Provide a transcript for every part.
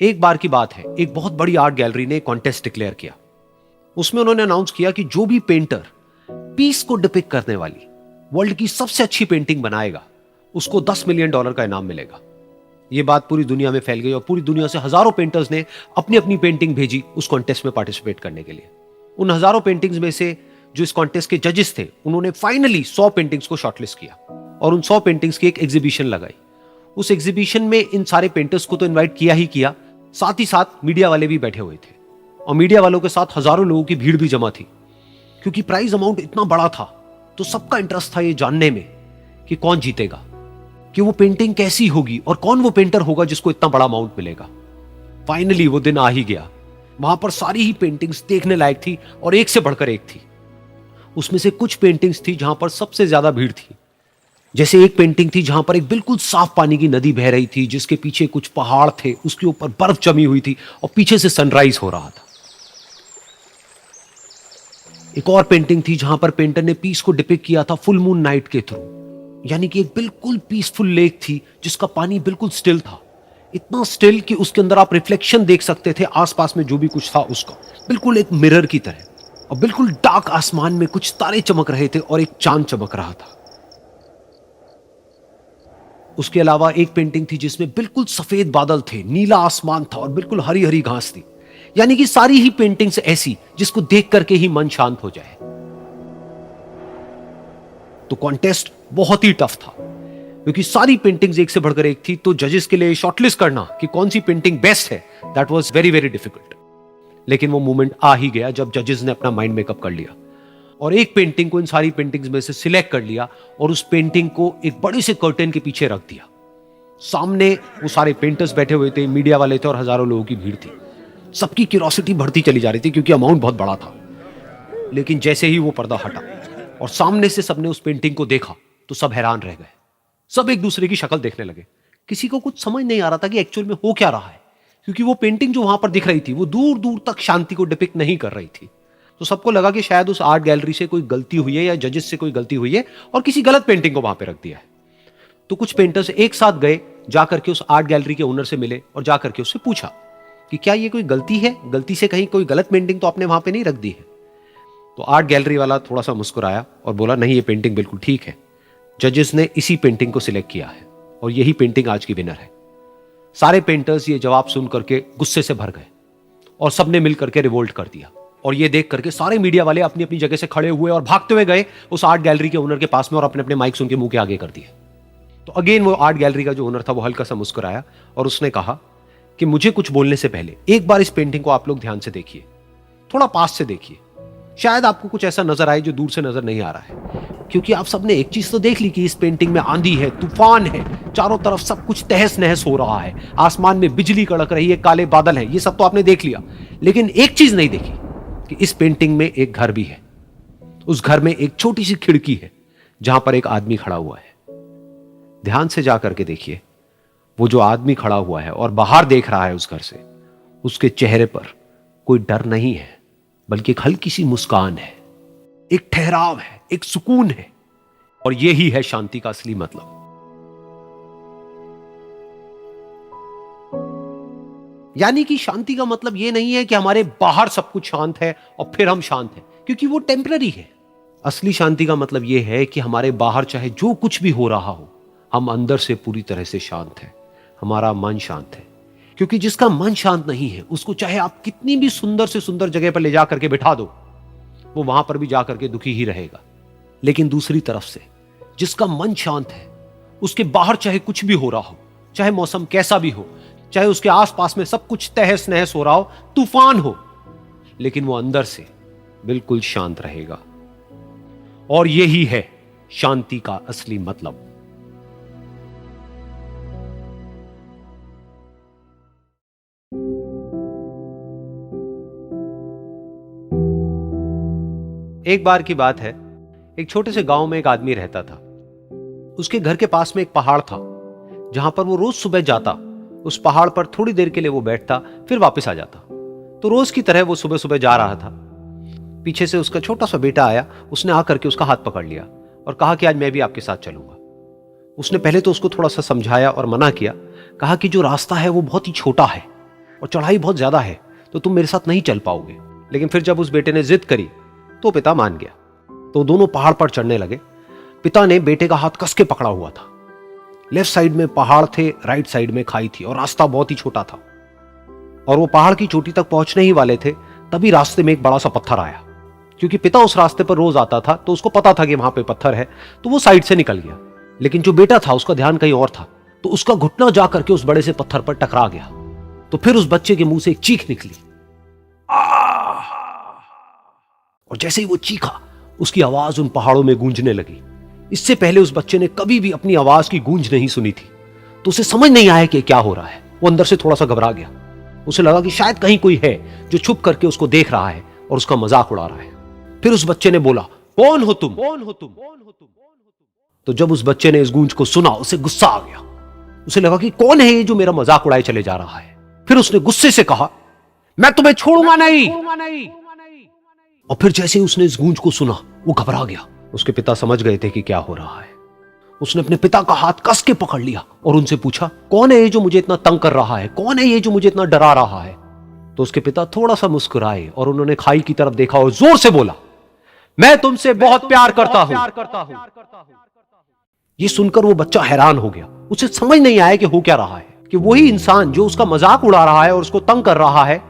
एक बार की बात है, एक बहुत बड़ी आर्ट गैलरी ने कॉन्टेस्ट डिक्लेयर किया। उसमें उन्होंने अनाउंस किया कि जो भी पेंटर पीस को डिपिक्ट करने वाली वर्ल्ड की सबसे अच्छी पेंटिंग बनाएगा, उसको $10 मिलियन का इनाम मिलेगा। यह बात पूरी दुनिया में फैल गई और पूरी दुनिया से हजारों पेंटर्स ने अपनी अपनी पेंटिंग भेजी उस कॉन्टेस्ट में पार्टिसिपेट करने के लिए। उन हजारों पेंटिंग्स में से जो इस कॉन्टेस्ट के जजेस थे, उन्होंने फाइनली 100 पेंटिंग्स को शॉर्टलिस्ट किया और उन 100 पेंटिंग्स की एक एग्जीबिशन लगाई। उस एग्जीबिशन में इन सारे पेंटर्स को तो इनवाइट किया ही किया, साथ ही साथ मीडिया वाले भी बैठे हुए थे और मीडिया वालों के साथ हजारों लोगों की भीड़ भी जमा थी। क्योंकि प्राइज अमाउंट इतना बड़ा था तो सबका इंटरेस्ट था ये जानने में कि कौन जीतेगा, कि वो पेंटिंग कैसी होगी और कौन वो पेंटर होगा जिसको इतना बड़ा अमाउंट मिलेगा। फाइनली वो दिन आ ही गया। वहां पर सारी ही पेंटिंग्स देखने लायक थी और एक से बढ़कर एक थी। उसमें से कुछ पेंटिंग्स थी जहां पर सबसे ज्यादा भीड़ थी। जैसे एक पेंटिंग थी जहां पर एक बिल्कुल साफ पानी की नदी बह रही थी, जिसके पीछे कुछ पहाड़ थे, उसके ऊपर बर्फ जमी हुई थी और पीछे से सनराइज हो रहा था। एक और पेंटिंग थी जहां पर पेंटर ने पीस को डिपिक्ट किया था फुल मून नाइट के थ्रू, यानी कि एक बिल्कुल पीसफुल लेक थी जिसका पानी बिल्कुल स्टिल था, इतना स्टिल कि उसके अंदर आप रिफ्लेक्शन देख सकते थे आसपास में जो भी कुछ था उसका, बिल्कुल एक मिरर की तरह। और बिल्कुल डार्क आसमान में कुछ तारे चमक रहे थे और एक चांद चमक रहा था। उसके अलावा एक पेंटिंग थी जिसमें बिल्कुल सफेद बादल थे, नीला आसमान था और बिल्कुल हरी हरी घास थी। यानी कि सारी ही पेंटिंग्स ऐसी जिसको देख करके ही मन शांत हो जाए। तो कॉन्टेस्ट बहुत ही टफ था क्योंकि सारी पेंटिंग्स एक से बढ़कर एक थी। तो जजेस के लिए शॉर्टलिस्ट करना कि कौन सी पेंटिंग बेस्ट है, that was very very difficult. लेकिन वो मोमेंट आ ही गया जब जजेस ने अपना माइंड मेकअप कर लिया और एक पेंटिंग को इन सारी पेंटिंग्स में से सिलेक्ट कर लिया और उस पेंटिंग को एक बड़े से कर्टेन के पीछे रख दिया। सामने वो सारे पेंटर्स बैठे हुए थे, मीडिया वाले थे और हजारों लोगों की भीड़ थी। सबकी क्यूरियोसिटी बढ़ती चली जा रही थी क्योंकि अमाउंट बहुत बड़ा था। लेकिन जैसे ही वो पर्दा हटा और सामने से सबने उस पेंटिंग को देखा तो सब हैरान रह गए। सब एक दूसरे की शक्ल देखने लगे। किसी को कुछ समझ नहीं आ रहा था कि एक्चुअल में हो क्या रहा है, क्योंकि वो पेंटिंग जो वहां पर दिख रही थी वो दूर दूर तक शांति को डिपिक्ट नहीं कर रही थी। तो सबको लगा कि शायद उस आर्ट गैलरी से कोई गलती हुई है या जजेस से कोई गलती हुई है और किसी गलत पेंटिंग को वहां पे रख दिया है। तो कुछ पेंटर्स एक साथ गए, जाकर के उस आर्ट गैलरी के ओनर से मिले और जाकर के उससे पूछा कि क्या ये कोई गलती है, गलती से कहीं कोई गलत पेंटिंग तो आपने वहां पे नहीं रख दी है। तो आर्ट गैलरी वाला थोड़ा सा मुस्कुराया और बोला, नहीं ये पेंटिंग बिल्कुल ठीक है, जजेस ने इसी पेंटिंग को सिलेक्ट किया है और यही पेंटिंग आज की विनर है। सारे पेंटर्स ये जवाब सुन करके गुस्से से भर गए और सबने मिल करके रिवोल्ट कर दिया। और ये देख करके सारे मीडिया वाले अपनी अपनी जगह से खड़े हुए और भागते हुए गए उस आर्ट गैलरी के ओनर के पास में और अपने अपने माइक्स उनके मुंह के आगे कर दिए। तो अगेन वो आर्ट गैलरी का जो ओनर था वो हल्का सा मुस्कुराया और उसने कहा कि मुझे कुछ बोलने से पहले एक बार इस पेंटिंग को आप लोग ध्यान से देखिए, थोड़ा पास से देखिए, शायद आपको कुछ ऐसा नजर आए जो दूर से नजर नहीं आ रहा है। क्योंकि आप सबने एक चीज तो देख ली कि इस पेंटिंग में आंधी है, तूफान है, चारों तरफ सब कुछ तहस नहस हो रहा है, आसमान में बिजली कड़क रही है, काले बादल हैं, ये सब तो आपने देख लिया। लेकिन एक चीज नहीं देखी कि इस पेंटिंग में एक घर भी है। उस घर में एक छोटी सी खिड़की है जहां पर एक आदमी खड़ा हुआ है। ध्यान से जाकर के देखिए, वो जो आदमी खड़ा हुआ है और बाहर देख रहा है उस घर से, उसके चेहरे पर कोई डर नहीं है, बल्कि एक हल्की सी मुस्कान है, एक ठहराव है, एक सुकून है। और यही है शांति का असली मतलब। यानी कि शांति का मतलब यह नहीं है कि हमारे बाहर सब कुछ शांत है और फिर हम शांत हैं, क्योंकि वो टेम्पररी है। असली शांति का मतलब यह है कि हमारे बाहर चाहे जो कुछ भी हो रहा हो, हम अंदर से पूरी तरह से शांत हैं, हमारा मन शांत है। क्योंकि जिसका मन शांत नहीं है, उसको चाहे आप कितनी भी सुंदर से सुंदर जगह पर ले जाकर के बिठा दो, वो वहां पर भी जाकर के दुखी ही रहेगा। लेकिन दूसरी तरफ से जिसका मन शांत है, उसके बाहर चाहे कुछ भी हो रहा हो, चाहे मौसम कैसा भी हो, चाहे उसके आसपास में सब कुछ तहस नहस हो रहा हो, तूफान हो, लेकिन वो अंदर से बिल्कुल शांत रहेगा। और यही है शांति का असली मतलब। एक बार की बात है, एक छोटे से गांव में एक आदमी रहता था। उसके घर के पास में एक पहाड़ था जहां पर वो रोज सुबह जाता, उस पहाड़ पर थोड़ी देर के लिए वो बैठता, फिर वापस आ जाता। तो रोज की तरह वो सुबह सुबह जा रहा था। पीछे से उसका छोटा सा बेटा आया, उसने आकर के उसका हाथ पकड़ लिया और कहा कि आज मैं भी आपके साथ चलूंगा। उसने पहले तो उसको थोड़ा सा समझाया और मना किया, कहा कि जो रास्ता है वो बहुत ही छोटा है और चढ़ाई बहुत ज्यादा है, तो तुम मेरे साथ नहीं चल पाओगे। लेकिन फिर जब उस बेटे ने जिद करी तो पिता मान गया। तो दोनों पहाड़ पर चढ़ने लगे। पिता ने बेटे का हाथ कस के पकड़ा हुआ था। लेफ्ट साइड में पहाड़ थे, राइट साइड में खाई थी और रास्ता बहुत ही छोटा था। और वो पहाड़ की चोटी तक पहुंचने ही वाले थे, तभी रास्ते में एक बड़ा सा पत्थर आया। क्योंकि पिता उस रास्ते पर रोज आता था तो उसको पता था कि वहां पे पत्थर है, तो वो साइड से निकल गया। लेकिन जो बेटा था उसका ध्यान कहीं और था, तो उसका घुटना जा करके उस बड़े से पत्थर पर टकरा गया। तो फिर उस बच्चे के मुंह से एक चीख निकली, और जैसे ही वो चीखा उसकी आवाज उन पहाड़ों में गूंजने लगी। इससे पहले उस बच्चे ने कभी भी अपनी आवाज की गूंज नहीं सुनी थी, तो उसे समझ नहीं आया कि क्या हो रहा है। वो अंदर से थोड़ा सा घबरा गया। उसे लगा कि शायद कहीं कोई है जो छुप करके उसको देख रहा है और उसका मजाक उड़ा रहा है। फिर उस बच्चे ने बोला, कौन हो तुम? कौन हो तुम? तो जब उस बच्चे ने इस गूंज को सुना, उसे गुस्सा आ गया। उसे लगा कि कौन है ये जो मेरा मजाक उड़ाए चले जा रहा है। फिर उसने गुस्से से कहा, मैं तुम्हें छोड़ूंगा नहीं। और फिर जैसे ही उसने इस गूंज को सुना, वो घबरा गया। उसके पिता समझ गए थे कि क्या हो रहा है। उसने अपने पिता का हाथ कस के पकड़ लिया और उनसे पूछा, कौन है ये जो मुझे इतना तंग कर रहा है? कौन है ये जो मुझे इतना डरा रहा है? तो उसके पिता थोड़ा सा मुस्कुराए और उन्होंने खाई की तरफ देखा और जोर से बोला, मैं तुमसे बहुत प्यार करता हूं। ये सुनकर वो बच्चा हैरान हो गया। उसे समझ नहीं आया कि हो क्या रहा है, कि वही इंसान जो उसका मजाक उड़ा रहा है और उसको तंग कर रहा है,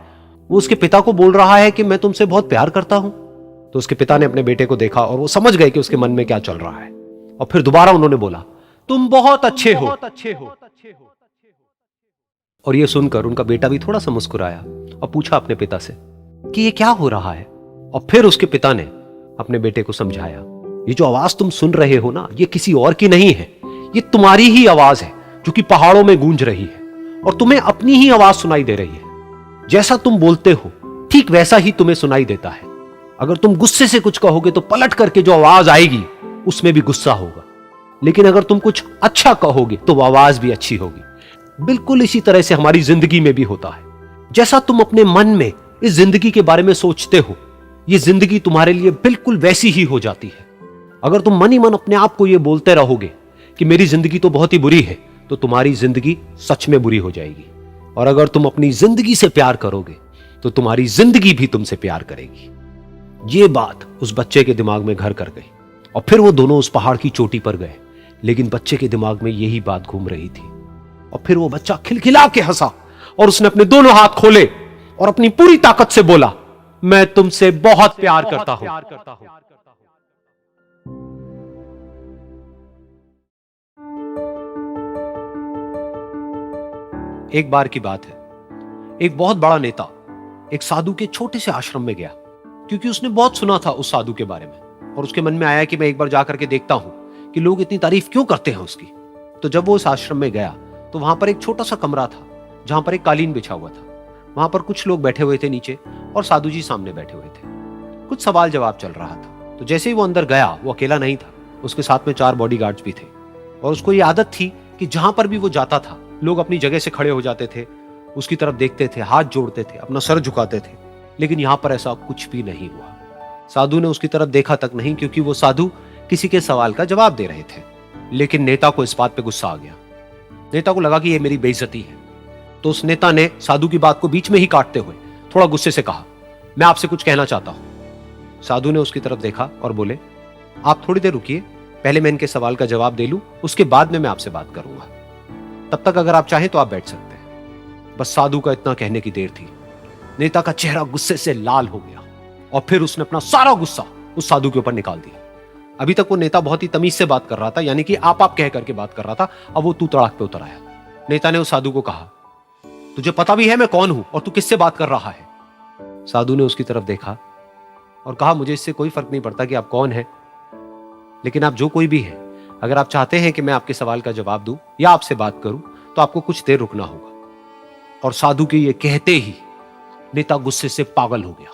वो उसके पिता को बोल रहा है कि मैं तुमसे बहुत प्यार करता हूं। तो उसके पिता ने अपने बेटे को देखा और वो समझ गए कि उसके मन में क्या चल रहा है। और फिर दोबारा उन्होंने बोला, तुम बहुत अच्छे हो। और ये सुनकर उनका बेटा भी थोड़ा सा मुस्कुराया और पूछा अपने पिता से कि ये क्या हो रहा है। और फिर उसके पिता ने अपने बेटे को समझाया, ये जो आवाज तुम सुन रहे हो ना, ये किसी और की नहीं है, ये तुम्हारी ही आवाज है जो कि पहाड़ों में गूंज रही है और तुम्हें अपनी ही आवाज सुनाई दे रही है। जैसा तुम बोलते हो ठीक वैसा ही तुम्हें सुनाई देता है। अगर तुम गुस्से से कुछ कहोगे तो पलट करके जो आवाज आएगी उसमें भी गुस्सा होगा, लेकिन अगर तुम कुछ अच्छा कहोगे तो वो आवाज भी अच्छी होगी। बिल्कुल इसी तरह से हमारी जिंदगी में भी होता है। जैसा तुम अपने मन में इस जिंदगी के बारे में सोचते हो, ये जिंदगी तुम्हारे लिए बिल्कुल वैसी ही हो जाती है। अगर तुम मन ही मन अपने आप को ये बोलते रहोगे कि मेरी जिंदगी तो बहुत ही बुरी है, तो तुम्हारी जिंदगी सच में बुरी हो जाएगी। और अगर तुम अपनी जिंदगी से प्यार करोगे तो तुम्हारी जिंदगी भी तुमसे प्यार करेगी। ये बात उस बच्चे के दिमाग में घर कर गई और फिर वो दोनों उस पहाड़ की चोटी पर गए। लेकिन बच्चे के दिमाग में यही बात घूम रही थी। और फिर वो बच्चा खिलखिला के हंसा और उसने अपने दोनों हाथ खोले और अपनी पूरी ताकत से बोला, मैं तुमसे बहुत प्यार करता हूं। एक बार की बात है, एक बहुत बड़ा नेता एक साधु के छोटे से आश्रम में गया, क्योंकि उसने बहुत सुना था उस साधु के बारे में और उसके मन में आया कि मैं एक बार जाकर के देखता हूं कि लोग इतनी तारीफ क्यों करते हैं उसकी। तो जब वो उस आश्रम में गया तो वहां पर एक छोटा सा कमरा था जहां पर एक कालीन बिछा हुआ था। वहां पर कुछ लोग बैठे हुए थे नीचे और साधु जी सामने बैठे हुए थे। कुछ सवाल जवाब चल रहा था। तो जैसे ही वो अंदर गया, वो अकेला नहीं था, उसके साथ में 4 बॉडीगार्ड्स भी थे। और उसको ये आदत थी कि जहां पर भी वो जाता था लोग अपनी जगह से खड़े हो जाते थे, उसकी तरफ देखते थे, हाथ जोड़ते थे, अपना सर झुकाते थे। लेकिन यहां पर ऐसा कुछ भी नहीं हुआ। साधु ने उसकी तरफ देखा तक नहीं, क्योंकि वो साधु किसी के सवाल का जवाब दे रहे थे। लेकिन नेता को इस बात पे गुस्सा आ गया। नेता को लगा कि ये मेरी बेइज्जती है। तो उस नेता ने साधु की बात को बीच में ही काटते हुए थोड़ा गुस्से से कहा, मैं आपसे कुछ कहना चाहता हूं। साधु ने उसकी तरफ देखा और बोले, आप थोड़ी देर रुकिए, पहले मैं इनके सवाल का जवाब दे लूं, उसके बाद में मैं आपसे बात करूंगा। तब तक अगर आप चाहें तो आप बैठ सकते हैं। बस साधु का इतना कहने की देर थी। नेता का चेहरा गुस्से से लाल हो गया और फिर उसने अपना सारा गुस्सा उस साधु के ऊपर निकाल दिया। अभी तक वो नेता बहुत ही तमीज से बात कर रहा था, यानी कि आप कह करके बात कर रहा था। अब वो तू तड़ाक पे उतर आया। नेता ने उस साधु को कहा, तुझे पता भी है मैं कौन हूं और तू किससे बात कर रहा है? साधु ने उसकी तरफ देखा और कहा, मुझे इससे कोई फर्क नहीं पड़ता कि आप कौन हैं, लेकिन आप जो कोई भी हैं, अगर आप चाहते हैं कि मैं आपके सवाल का जवाब दूं या आपसे बात करूं तो आपको कुछ देर रुकना होगा। और साधु के ये कहते ही नेता गुस्से से पागल हो गया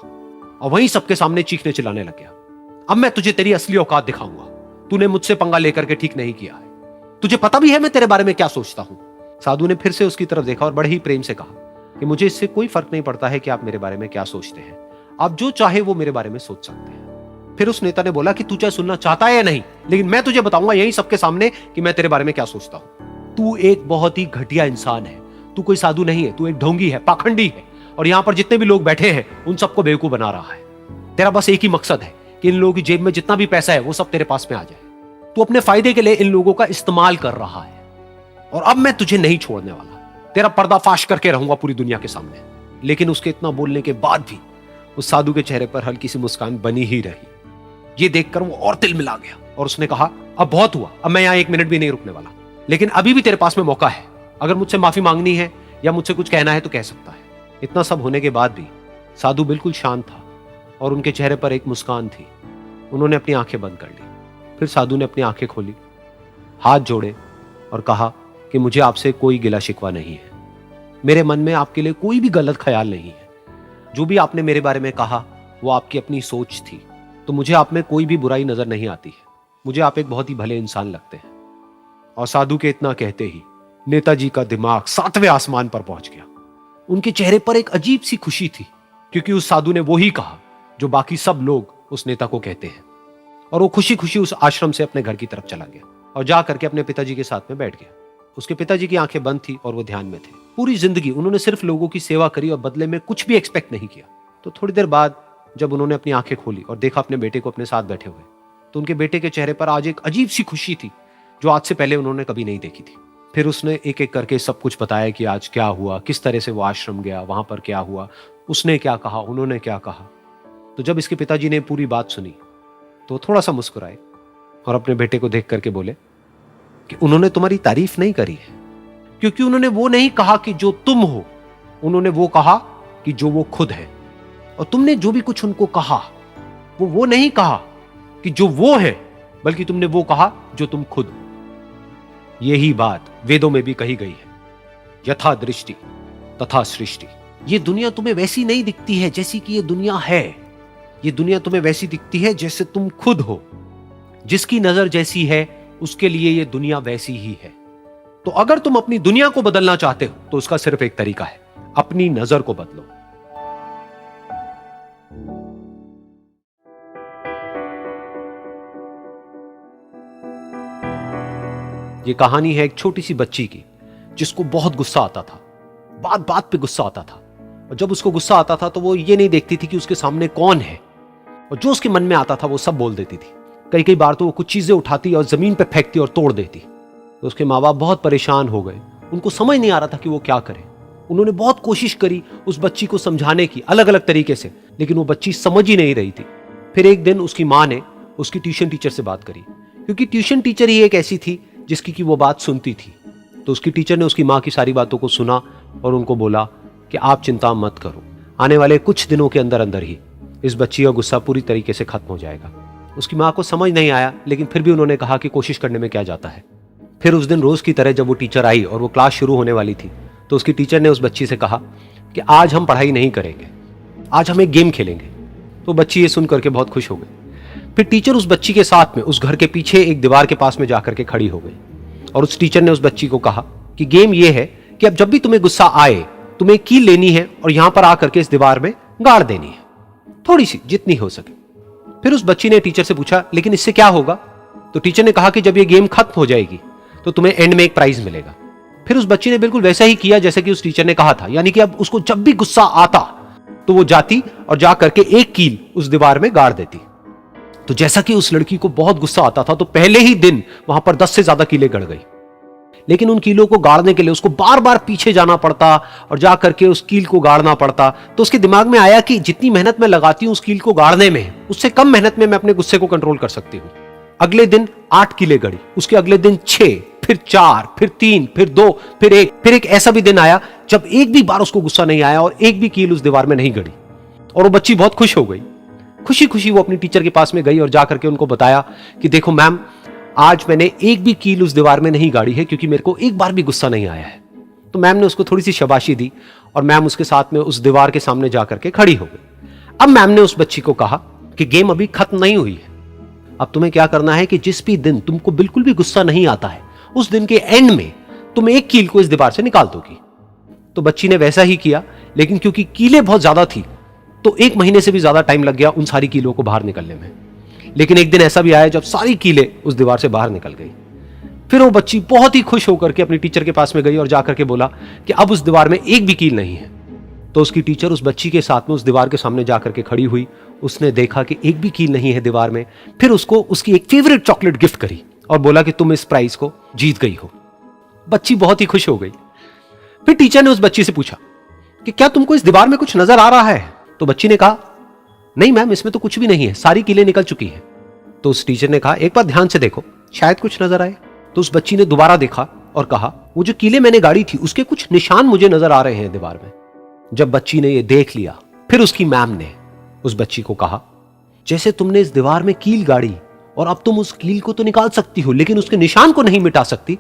और वहीं सबके सामने चीखने चिल्लाने लग गया, अब मैं तुझे तेरी असली औकात दिखाऊंगा। तूने मुझसे पंगा लेकर के ठीक नहीं किया है। तुझे पता भी है मैं तेरे बारे में क्या सोचता हूं। साधु ने फिर से उसकी तरफ देखा और बड़े ही प्रेम से कहा कि मुझे इससे कोई फर्क नहीं पड़ता है कि आप मेरे बारे में क्या सोचते हैं। आप जो चाहे वो मेरे बारे में सोच सकते हैं। फिर उस नेता ने बोला कि तू चाहे सुनना चाहता है या नहीं, लेकिन मैं तुझे बताऊंगा यही सबके सामने कि मैं तेरे बारे में क्या सोचता हूं। तू एक बहुत ही घटिया इंसान है। तू कोई साधु नहीं है, तू एक ढोंगी है, पाखंडी है, और यहां पर जितने भी लोग बैठे हैं उन सबको बेवकूफ बना रहा है। तेरा बस एक ही मकसद है कि इन लोगों की जेब में जितना भी पैसा है वो सब तेरे पास में आ जाए। तू अपने फायदे के लिए इन लोगों का इस्तेमाल कर रहा है, और अब मैं तुझे नहीं छोड़ने वाला। तेरा पर्दाफाश करके रहूंगा पूरी दुनिया के सामने। लेकिन उसके इतना बोलने के बाद भी उस साधु के चेहरे पर हल्की सी मुस्कान बनी ही रही। ये देखकर वो और तिल मिला गया और उसने कहा, अब बहुत हुआ, अब मैं यहां एक मिनट भी नहीं रुकने वाला। लेकिन अभी भी तेरे पास में मौका है, अगर मुझसे माफी मांगनी है या मुझसे कुछ कहना है तो कह सकता है। इतना सब होने के बाद भी साधु बिल्कुल शांत था और उनके चेहरे पर एक मुस्कान थी। उन्होंने अपनी आंखें बंद कर ली। फिर साधु ने अपनी आंखें खोली, हाथ जोड़े और कहा कि मुझे आपसे कोई गिला शिकवा नहीं है। मेरे मन में आपके लिए कोई भी गलत ख्याल नहीं है। जो भी आपने मेरे बारे में कहा वो आपकी अपनी सोच थी, तो मुझे आप में कोई भी बुराई नजर नहीं आती है। मुझे आप एक बहुत ही भले इंसान लगते हैं। और साधु के इतना कहते ही नेताजी का दिमाग 7वें आसमान पर पहुंच गया। उनके चेहरे पर एक अजीब सी खुशी थी, क्योंकि उस साधु ने वो ही कहा जो बाकी सब लोग उस नेता को कहते हैं। और वो खुशी खुशी उस आश्रम से अपने घर की तरफ चला गया और जा करके अपने पिताजी के साथ में बैठ गया। उसके पिताजी की आंखें बंद थी और वो ध्यान में थे। पूरी जिंदगी उन्होंने सिर्फ लोगों की सेवा करी और बदले में कुछ भी एक्सपेक्ट नहीं किया। तो थोड़ी देर बाद जब उन्होंने अपनी आंखें खोली और देखा अपने बेटे को अपने साथ बैठे हुए, तो उनके बेटे के चेहरे पर आज एक अजीब सी खुशी थी जो आज से पहले उन्होंने कभी नहीं देखी थी। फिर उसने एक एक करके सब कुछ बताया कि आज क्या हुआ, किस तरह से वो आश्रम गया, वहां पर क्या हुआ, उसने क्या कहा, उन्होंने क्या कहा। तो जब इसके पिताजी ने पूरी बात सुनी तो थोड़ा सा मुस्कुराए और अपने बेटे को देख करके बोले कि उन्होंने तुम्हारी तारीफ नहीं करी है, क्योंकि उन्होंने वो नहीं कहा कि जो तुम हो, उन्होंने वो कहा कि जो वो खुद है। और तुमने जो भी कुछ उनको कहा वो नहीं कहा कि जो वो है, बल्कि तुमने वो कहा जो तुम खुद हो। यही बात वेदों में भी कही गई है, यथा दृष्टि तथा सृष्टि। ये दुनिया तुम्हें वैसी नहीं दिखती है जैसी कि ये दुनिया है। ये दुनिया तुम्हें वैसी दिखती है जैसे तुम खुद हो। जिसकी नजर जैसी है उसके लिए ये दुनिया वैसी ही है। तो अगर तुम अपनी दुनिया को बदलना चाहते हो तो उसका सिर्फ एक तरीका है, अपनी नजर को बदलो। ये कहानी है एक छोटी सी बच्ची की जिसको बहुत गुस्सा आता था, बात बात पे गुस्सा आता था। और जब उसको गुस्सा आता था तो वो ये नहीं देखती थी कि उसके सामने कौन है, और जो उसके मन में आता था वो सब बोल देती थी। कई कई बार तो वो कुछ चीजें उठाती और जमीन पे फेंकती और तोड़ देती। तो उसके माँ बाप बहुत परेशान हो गए, उनको समझ नहीं आ रहा था कि वो क्या करें। उन्होंने बहुत कोशिश करी उस बच्ची को समझाने की अलग अलग तरीके से, लेकिन वो बच्ची समझ ही नहीं रही थी। फिर एक दिन उसकी माँ ने उसकी ट्यूशन टीचर से बात करी, क्योंकि ट्यूशन टीचर ही एक ऐसी थी जिसकी कि वो बात सुनती थी। तो उसकी टीचर ने उसकी माँ की सारी बातों को सुना और उनको बोला कि आप चिंता मत करो, आने वाले कुछ दिनों के अंदर अंदर ही इस बच्ची का गुस्सा पूरी तरीके से खत्म हो जाएगा। उसकी माँ को समझ नहीं आया, लेकिन फिर भी उन्होंने कहा कि कोशिश करने में क्या जाता है। फिर उस दिन रोज की तरह जब वो टीचर आई और वो क्लास शुरू होने वाली थी, तो उसकी टीचर ने उस बच्ची से कहा कि आज हम पढ़ाई नहीं करेंगे, आज हम एक गेम खेलेंगे। तो बच्ची ये सुन करके बहुत खुश हो गई। फिर टीचर उस बच्ची के साथ में उस घर के पीछे एक दीवार के पास में जाकर के खड़ी हो गई, और उस टीचर ने उस बच्ची को कहा कि गेम ये है कि अब जब भी तुम्हें गुस्सा आए, तुम्हें कील लेनी है और यहां पर आकर के इस दीवार में गाड़ देनी है, थोड़ी सी, जितनी हो सके। फिर उस बच्ची ने टीचर से पूछा, लेकिन इससे क्या होगा? तो टीचर ने कहा कि जब ये गेम खत्म हो जाएगी तो तुम्हें एंड में एक प्राइज मिलेगा। फिर उस बच्ची ने बिल्कुल वैसा ही किया जैसे कि उस टीचर ने कहा था, यानी कि अब उसको जब भी गुस्सा आता तो वो जाती और जा करके एक कील उस दीवार में गाड़ देती। तो जैसा कि उस लड़की को बहुत गुस्सा आता था, तो पहले ही दिन वहां पर 10 से ज्यादा कीलें गड़ गई। लेकिन उन कीलों को गाड़ने के लिए उसको बार बार पीछे जाना पड़ता और जा करके उस कील को गाड़ना पड़ता। तो उसके दिमाग में आया कि जितनी मेहनत मैं लगाती हूं उस कील को गाड़ने में, उससे कम मेहनत में मैं अपने गुस्से को कंट्रोल कर सकती हूं। अगले दिन 8 कीलें गड़ी, उसके अगले दिन 6, फिर 4, फिर 3, फिर 2, फिर 1। फिर एक ऐसा भी दिन आया जब एक भी बार उसको गुस्सा नहीं आया और एक भी कील उस दीवार में नहीं गड़ी, और वो बच्ची बहुत खुश हो गई। खुशी खुशी वो अपनी टीचर के पास में गई और जाकर के उनको बताया कि देखो मैम, आज मैंने एक भी कील उस दीवार में नहीं गाड़ी है, क्योंकि मेरे को एक बार भी गुस्सा नहीं आया है। तो मैम ने उसको थोड़ी सी शाबाशी दी और मैम उसके साथ में उस दीवार के सामने जाकर के खड़ी हो गई। अब मैम ने उस बच्ची को कहा कि गेम अभी खत्म नहीं हुई है, अब तुम्हें क्या करना है कि जिस भी दिन तुमको बिल्कुल भी गुस्सा नहीं आता है, उस दिन के एंड में तुम एक कील को इस दीवार से निकाल दोगी। तो बच्ची ने वैसा ही किया, लेकिन क्योंकि कीलें बहुत ज्यादा थी तो 1 महीने से भी ज्यादा टाइम लग गया उन सारी कीलों को बाहर निकलने में। लेकिन एक दिन ऐसा भी आया जब सारी कीलें उस दीवार से बाहर निकल गई। फिर वो बच्ची बहुत ही खुश होकर के अपनी टीचर के पास में गई और जाकर के बोला कि अब उस दीवार में एक भी कील नहीं है। तो उसकी टीचर उस बच्ची के साथ में उस दीवार के सामने जाकर के खड़ी हुई। उसने देखा कि एक भी कील नहीं है दीवार में। फिर उसको उसकी एक फेवरेट चॉकलेट गिफ्ट करी और बोला कि तुम इस प्राइज को जीत गई हो। बच्ची बहुत ही खुश हो गई। फिर टीचर ने उस बच्ची से पूछा कि क्या तुमको इस दीवार में कुछ नजर आ रहा है? तो बच्ची ने कहा, नहीं मैम, इसमें तो कुछ भी नहीं है, सारी कीलें निकल चुकी हैं। तो उस टीचर ने कहा, एक बार ध्यान से देखो, शायद कुछ नजर आए। तो उस बच्ची ने दोबारा देखा और कहा, वो जो कीलें मैंने गाड़ी थी उसके कुछ निशान मुझे नजर आ रहे हैं दीवार में। जब बच्ची ने ये देख लिया, फिर उसकी मैम ने उस बच्ची को कहा, जैसे तुमने इस दीवार में कील गाड़ी और अब तुम उस कील को तो निकाल सकती हो लेकिन उसके निशान को नहीं मिटा सकती,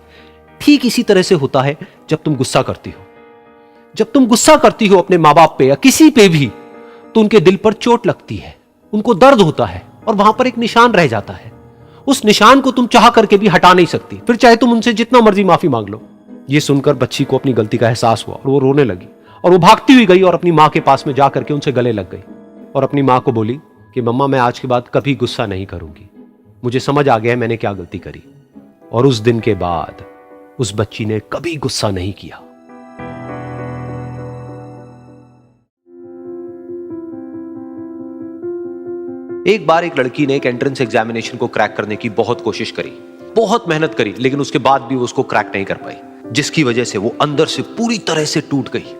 ठीक इसी तरह से होता है जब तुम गुस्सा करती हो। जब तुम गुस्सा करती हो अपने माँ बाप पे या किसी पे भी, तो उनके दिल पर चोट लगती है, उनको दर्द होता है और वहां पर एक निशान रह जाता है। उस निशान को तुम चाह करके भी हटा नहीं सकती, फिर चाहे तुम उनसे जितना मर्जी माफी मांग लो। ये सुनकर बच्ची को अपनी गलती का एहसास हुआ और वो रोने लगी और वो भागती हुई गई और अपनी माँ के पास में जाकर के उनसे गले लग गई और अपनी माँ को बोली कि मम्मा, मैं आज के बाद कभी गुस्सा नहीं करूंगी, मुझे समझ आ गया है मैंने क्या गलती करी। और उस दिन के बाद उस बच्ची ने कभी गुस्सा नहीं किया। एक बार एक लड़की ने एक एंट्रेंस एग्जामिनेशन को क्रैक करने की बहुत कोशिश करी, बहुत मेहनत करी, लेकिन उसके बाद भी वो उसको क्रैक नहीं कर पाई, जिसकी वजह से वो अंदर से पूरी तरह से टूट गई,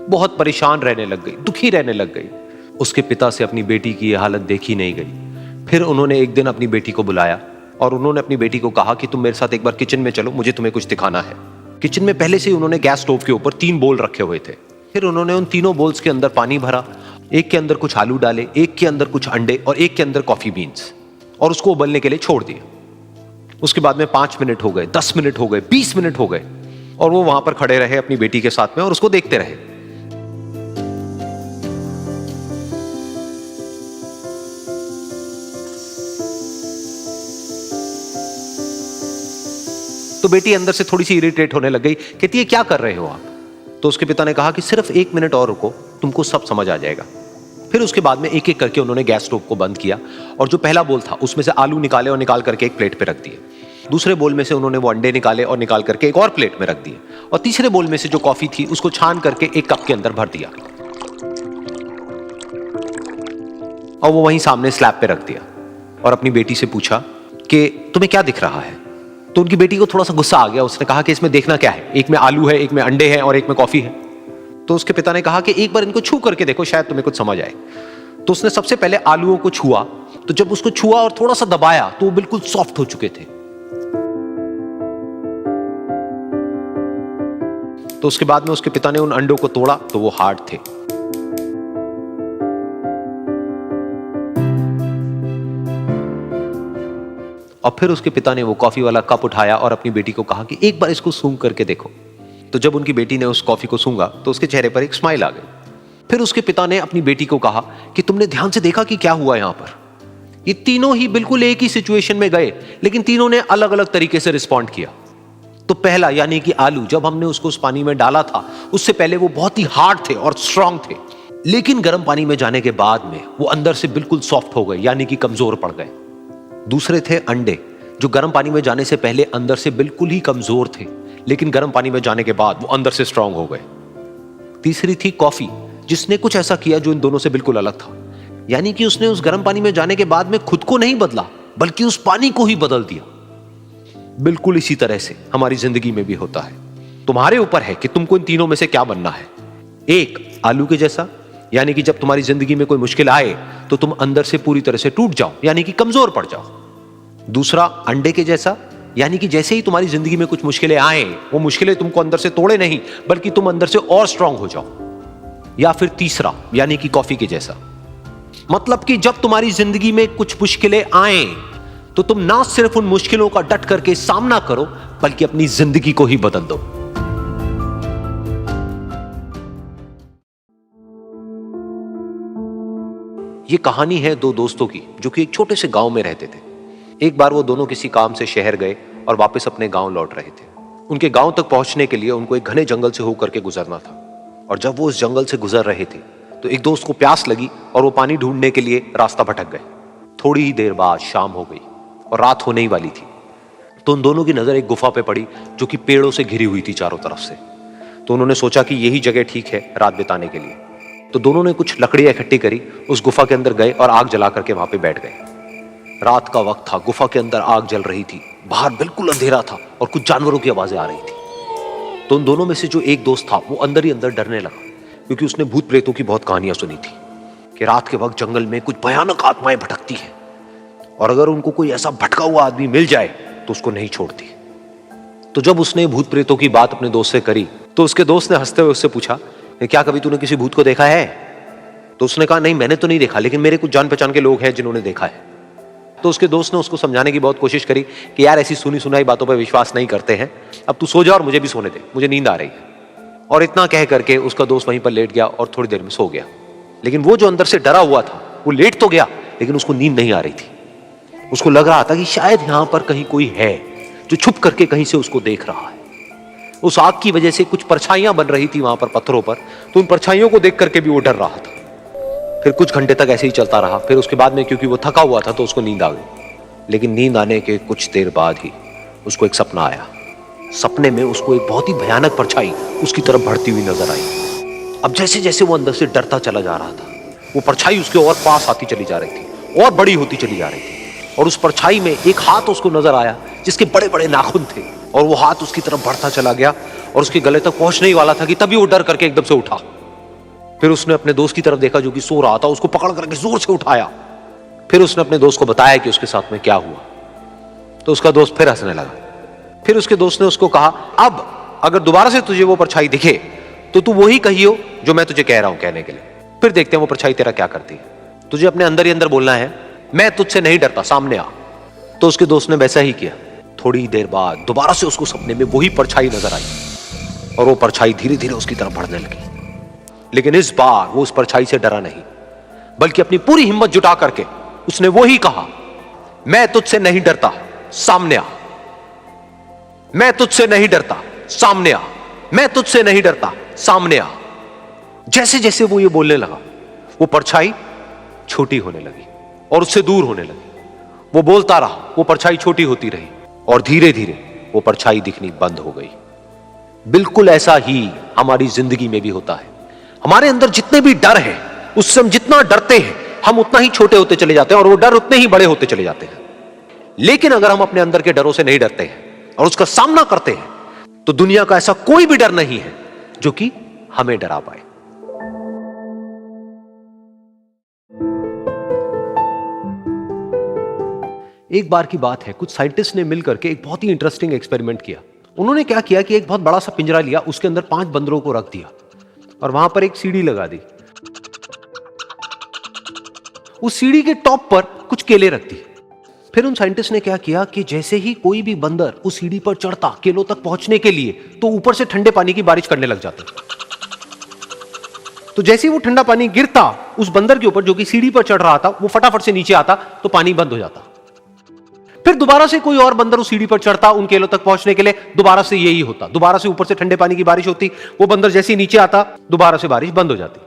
बहुत परेशान रहने लग गई, दुखी रहने लग गई। उसके पिता से अपनी बेटी की यह हालत देखी नहीं गई। फिर उन्होंने एक दिन अपनी बेटी को बुलाया और उन्होंने अपनी बेटी को कहा कि तुम मेरे साथ एक बार किचन में चलो, मुझे तुम्हें कुछ दिखाना है। किचन में पहले से ही उन्होंने गैस स्टोव के ऊपर 3 बोल रखे हुए थे। फिर उन्होंने उन तीनों बोल्स के अंदर पानी भरा, एक के अंदर कुछ आलू डाले, एक के अंदर कुछ अंडे और एक के अंदर कॉफी बीन्स, और उसको उबलने के लिए छोड़ दिया। उसके बाद में 5 मिनट हो गए, 10 मिनट हो गए, 20 मिनट हो गए और वो वहां पर खड़े रहे अपनी बेटी के साथ में और उसको देखते रहे। तो बेटी अंदर से थोड़ी सी इरिटेट होने लग गई, कहती है क्या कर रहे हो आप? तो उसके पिता ने कहा कि सिर्फ 1 मिनट और रुको, तुमको सब समझ आ जाएगा। फिर उसके बाद में एक एक करके उन्होंने गैस स्टोव को बंद किया और जो पहला बोल था उसमें से आलू निकाले और निकाल करके एक प्लेट पे रख दिए। दूसरे बोल में से उन्होंने वो अंडे निकाले और निकाल करके एक और प्लेट में रख दिए और तीसरे बोल में से जो कॉफी थी उसको छान करके एक कप के अंदर भर दिया और वो वहीं सामने स्लैब पे रख दिया और अपनी बेटी से पूछा कि तुम्हें क्या दिख रहा है? तो उनकी बेटी को थोड़ा सा गुस्सा आ गया। उसने कहा कि इसमें देखना क्या है, एक में आलू है, एक में अंडे हैं और एक में कॉफी है। तो उसके पिता ने कहा कि एक बार इनको छू करके देखो, शायद तुम्हें कुछ समझ आए। तो उसने सबसे पहले आलूओं को छुआ, तो जब उसको छुआ और थोड़ा सा दबाया तो वो बिल्कुल सॉफ्ट हो चुके थे। तो उसके बाद में उसके पिता ने उन अंडों को तोड़ा तो वो हार्ड थे। और फिर उसके पिता ने वो कॉफी वाला कप उठाया और अपनी बेटी को कहा कि एक बार इसको सूंघ करके देखो। तो जब उनकी बेटी ने उस कॉफी को सूंघा तो उसके चेहरे पर एक स्माइल आ गई। फिर उसके पिता ने अपनी बेटी को कहा कि तुमने ध्यान से देखा कि क्या हुआ यहां पर? ये तीनों ही बिल्कुल एक ही सिचुएशन में गए, लेकिन तीनों ने अलग अलग तरीके से रिस्पॉन्ड किया। तो पहला यानी कि आलू, जब हमने उसको उस पानी में डाला था उससे पहले वो बहुत ही हार्ड थे और स्ट्रांग थे, लेकिन गर्म पानी में जाने के बाद में वो अंदर से बिल्कुल सॉफ्ट हो गए, यानी कि कमजोर पड़ गए। दूसरे थे अंडे, जो गर्म पानी में जाने से पहले अंदर से बिल्कुल ही कमजोर थे, लेकिन गर्म पानी में जाने के बाद वो अंदर से स्ट्रांग हो गए। तीसरी थी कॉफी, जिसने कुछ ऐसा किया जो इन दोनों से बिल्कुल अलग था, यानी कि उसने उस गर्म पानी में जाने के बाद में खुद को नहीं बदला बल्कि उस पानी को ही बदल दिया। बिल्कुल इसी तरह से हमारी जिंदगी में भी होता है। तुम्हारे ऊपर है कि तुमको इन तीनों में से क्या बनना है। एक, आलू के जैसा, यानी कि जब तुम्हारी जिंदगी में कोई मुश्किल आए तो तुम अंदर से पूरी तरह से टूट जाओ, यानी कि कमजोर पड़ जाओ। दूसरा, अंडे के जैसा, यानी कि जैसे ही तुम्हारी जिंदगी में कुछ मुश्किलें आए, वो मुश्किलें तुमको अंदर से तोड़े नहीं बल्कि तुम अंदर से और स्ट्रांग हो जाओ। या फिर तीसरा, यानी कि कॉफी के जैसा, मतलब कि जब तुम्हारी जिंदगी में कुछ मुश्किलें आए तो तुम ना सिर्फ उन मुश्किलों का डट करके सामना करो बल्कि अपनी जिंदगी को ही बदल दो। ये कहानी है 2 दोस्तों की जो कि एक छोटे से गांव में रहते थे। एक बार वो दोनों किसी काम से शहर गए और वापस अपने गांव लौट रहे थे। उनके गांव तक पहुंचने के लिए उनको एक घने जंगल से होकर के गुजरना था और जब वो उस जंगल से गुजर रहे थे तो एक दोस्त को प्यास लगी और वो पानी ढूंढने के लिए रास्ता भटक गए। थोड़ी ही देर बाद शाम हो गई और रात होने ही वाली थी। तो उन दोनों की नजर एक गुफा पे पड़ी जो कि पेड़ों से घिरी हुई थी चारों तरफ से। तो उन्होंने सोचा कि यही जगह ठीक है रात बिताने के लिए। तो दोनों ने कुछ लकड़ियां इकट्ठी करी, उस गुफा के अंदर गए और आग जला करके वहां पे बैठ गए। रात का वक्त था, गुफा के अंदर आग जल रही थी, बाहर बिल्कुल अंधेरा था और कुछ जानवरों की आवाजें आ रही थी। तो उन दोनों में से जो एक दोस्त था वो अंदर ही अंदर डरने लगा, क्योंकि उसने भूत प्रेतों की बहुत कहानियां सुनी थी कि रात के वक्त जंगल में कुछ भयानक आत्माएं भटकती हैं और अगर उनको कोई ऐसा भटका हुआ आदमी मिल जाए तो उसको नहीं छोड़ती। तो जब उसने भूत प्रेतों की बात अपने दोस्त से करी तो उसके दोस्त ने हंसते हुए उससे पूछा, क्या कभी तूने किसी भूत को देखा है? तो उसने कहा, नहीं मैंने तो नहीं देखा, लेकिन मेरे कुछ जान पहचान के लोग हैं जिन्होंने देखा है। तो उसके दोस्त ने उसको समझाने की बहुत कोशिश करी कि यार ऐसी सुनी सुनाई बातों पर विश्वास नहीं करते हैं, अब तू सो जा और मुझे भी सोने दे, मुझे नींद आ रही है। और इतना कह करके उसका दोस्त वहीं पर लेट गया और थोड़ी देर में सो गया। लेकिन वो जो अंदर से डरा हुआ था वो लेट तो गया, लेकिन उसको नींद नहीं आ रही थी। उसको लग रहा था कि शायद यहां पर कहीं कोई है जो छुप करके कहीं से उसको देख रहा है। उस आग की वजह से कुछ परछाइयां बन रही थी वहां पर पत्थरों पर, तो उन परछाइयों को देख करके भी वो डर रहा था। फिर कुछ घंटे तक ऐसे ही चलता रहा। फिर उसके बाद में क्योंकि वो थका हुआ था तो उसको नींद आ गई। लेकिन नींद आने के कुछ देर बाद ही उसको एक सपना आया। सपने में उसको एक बहुत ही भयानक परछाई उसकी तरफ बढ़ती हुई नजर आई। अब जैसे जैसे वो अंदर से डरता चला जा रहा था, वो परछाई उसके और पास आती चली जा रही थी और बड़ी होती चली जा रही थी। और उस परछाई में एक हाथ उसको नजर आया जिसके बड़े बड़े नाखून थे, और वो हाथ उसकी तरफ बढ़ता चला गया और उसके गले तक पहुंचने ही वाला था कि तभी वो डर करके एकदम से उठा। फिर उसने अपने दोस्त की तरफ देखा जो कि सो रहा था, उसको पकड़ करके जोर से उठाया। फिर उसने अपने दोस्त को बताया कि उसके साथ में क्या हुआ। तो उसका दोस्त फिर हंसने लगा। फिर उसके दोस्त ने उसको कहा, अब अगर दोबारा से तुझे वो परछाई दिखे तो तू वही कहियो जो मैं तुझे कह रहा हूं कहने के लिए, फिर देखते हैं वो परछाई तेरा क्या करती है। तुझे अपने अंदर ही अंदर बोलना है, मैं तुझसे नहीं डरता, सामने आ। तो उसके दोस्त ने वैसा ही किया। थोड़ी देर बाद दोबारा से उसको सपने में वही परछाई नजर आई और वो परछाई धीरे धीरे उसकी तरफ बढ़ने लगी। लेकिन इस बार वो उस परछाई से डरा नहीं, बल्कि अपनी पूरी हिम्मत जुटा करके उसने वो ही कहा, मैं तुझसे नहीं डरता, सामने आ। मैं तुझसे नहीं डरता, सामने आ। मैं तुझसे नहीं डरता, सामने आ। जैसे जैसे वो ये बोलने लगा, वो परछाई छोटी होने लगी और उससे दूर होने लगी। वो बोलता रहा, वो परछाई छोटी होती रही और धीरे धीरे वो परछाई दिखनी बंद हो गई। बिल्कुल ऐसा ही हमारी जिंदगी में भी होता है। हमारे अंदर जितने भी डर है, उससे हम जितना डरते हैं हम उतना ही छोटे होते चले जाते हैं और वो डर उतने ही बड़े होते चले जाते हैं। लेकिन अगर हम अपने अंदर के डरों से नहीं डरते हैं और उसका सामना करते हैं तो दुनिया का ऐसा कोई भी डर नहीं है जो कि हमें डरा पाए। एक बार की बात है, कुछ साइंटिस्ट ने मिलकर के एक बहुत ही इंटरेस्टिंग एक्सपेरिमेंट किया। उन्होंने क्या किया कि एक बहुत बड़ा सा पिंजरा लिया, उसके अंदर 5 बंदरों को रख दिया और वहां पर एक सीढ़ी लगा दी। उस सीढ़ी के टॉप पर कुछ केले रख दी। फिर उन साइंटिस्ट ने क्या किया कि जैसे ही कोई भी बंदर उस सीढ़ी पर चढ़ता केलों तक पहुंचने के लिए, तो ऊपर से ठंडे पानी की बारिश करने लग जाते। तो जैसे ही वो ठंडा पानी गिरता उस बंदर के ऊपर जो कि सीढ़ी पर चढ़ रहा था, वो फटाफट से नीचे आता तो पानी बंद हो जाता। फिर दोबारा से कोई और बंदर उस सीढ़ी पर चढ़ता उन केलों तक पहुंचने के लिए, दोबारा से यही होता। दोबारा से ऊपर से ठंडे पानी की बारिश होती, वो बंदर जैसे ही नीचे आता दोबारा से बारिश बंद हो जाती।